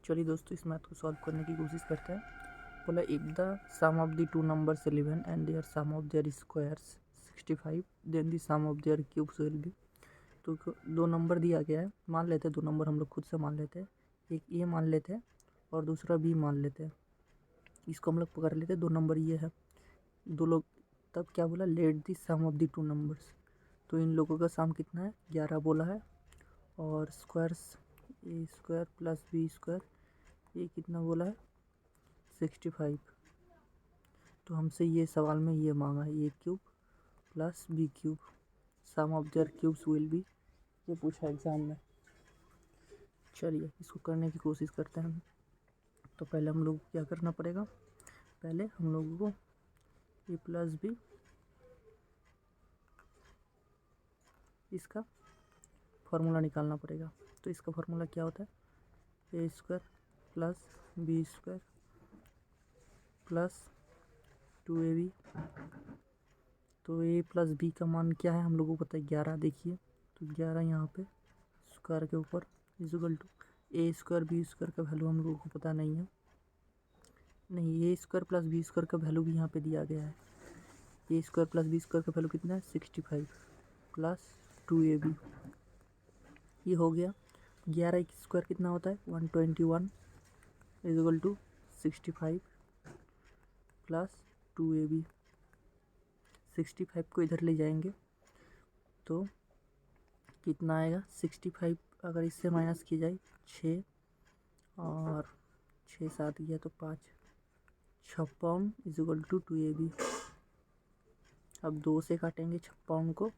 चलिए दोस्तों, इस मैथ को सॉल्व करने की कोशिश करते हैं। बोला if the sum of the two numbers 11 and their sum of their squares 65 then the sum of their cubes will be. तो दो नंबर दिया गया है, मान लेते हैं दो नंबर हम लोग खुद से मान लेते हैं। एक ए मान लेते हैं और दूसरा बी मान लेते हैं। इसको हम लोग पकड़ लेते हैं, दो नंबर ये है दो लोग। तब क्या बोला, let the sum of the two numbers. तो इन लोगों का सम कितना है, 11 बोला है। और स्क्वायर्स ए स्क्वायर प्लस बी स्क्वायर, ये कितना बोला है, 65। तो हमसे ये सवाल में ये मांगा है, A cube plus B cube sum of their cubes will be, ये पूछा एग्ज़ाम में। चलिए इसको करने की कोशिश करते हैं। तो पहले हम लोग को क्या करना पड़ेगा, पहले हम लोगों को ए प्लस बी इसका फार्मूला निकालना पड़ेगा। तो इसका फार्मूला क्या होता है, ए square plus B square plus 2ab। तो ए प्लस बी का मान क्या है हम लोगों को पता है, 11। देखिए तो 11 यहाँ पे स्क्वायर के ऊपर equal to a square b square का वैल्यू हम लोगों को पता नहीं है। नहीं, a square plus B square का वैल्यू भी यहाँ पे दिया गया है। ए स्क्वायर प्लस बी स्क्वायर का वैल्यू कितना है, 65 प्लस 2ab। ये हो गया। 11 स्क्वायर कितना होता है, 121 इक्वल टू 65 प्लस 2ab। 65 को इधर ले जाएंगे तो कितना आएगा, 65 अगर इससे माइनस की जाए 6 और 6 7 गया तो 5, 56 इक्वल टू 2ab। अब 2 से काटेंगे 56 को,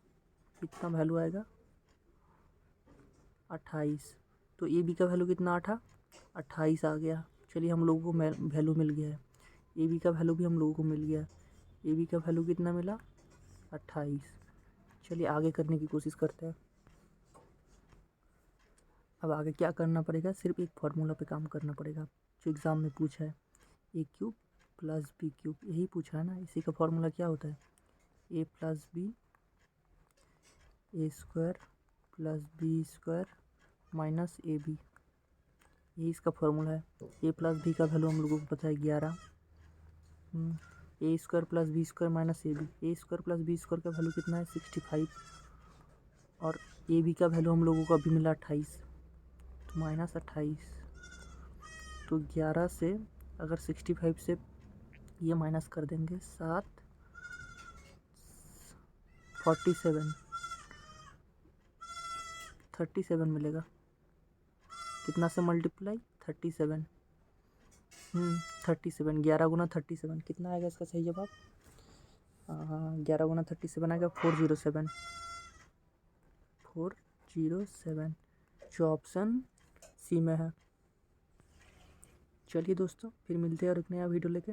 कितना वैल्यू आएगा, 28। तो ए बी का वैल्यू कितना 28 आ गया। चलिए हम लोगों को वैल्यू मिल गया है, ए बी का वैल्यू भी हम लोगों को मिल गया है। ए बी का वैल्यू कितना मिला, 28। चलिए आगे करने की कोशिश करते हैं। अब आगे क्या करना पड़ेगा, सिर्फ एक फार्मूला पे काम करना पड़ेगा जो एग्ज़ाम में पूछा है, A cube plus B cube, यही पूछा है ना। इसी का फार्मूला क्या होता है, A plus B A square plus B square minus A B, यही इसका फार्मूला है। ए प्लस बी का वैल्यू हम लोगों को पता है 11, A square plus B square minus A B. A square plus B square का वैल्यू कितना है, 65। और ए बी का वैल्यू हम लोगों को अभी मिला 28, तो माइनस 28। तो 11 से अगर 65 से ये माइनस कर देंगे 7 37 मिलेगा। कितना से मल्टीप्लाई, 37। 37, 11 गुना 37 कितना आएगा इसका सही जवाब, 11 गुना 37 आएगा 407, जो ऑप्शन सी में है। चलिए दोस्तों, फिर मिलते हैं और एक नया वीडियो लेके।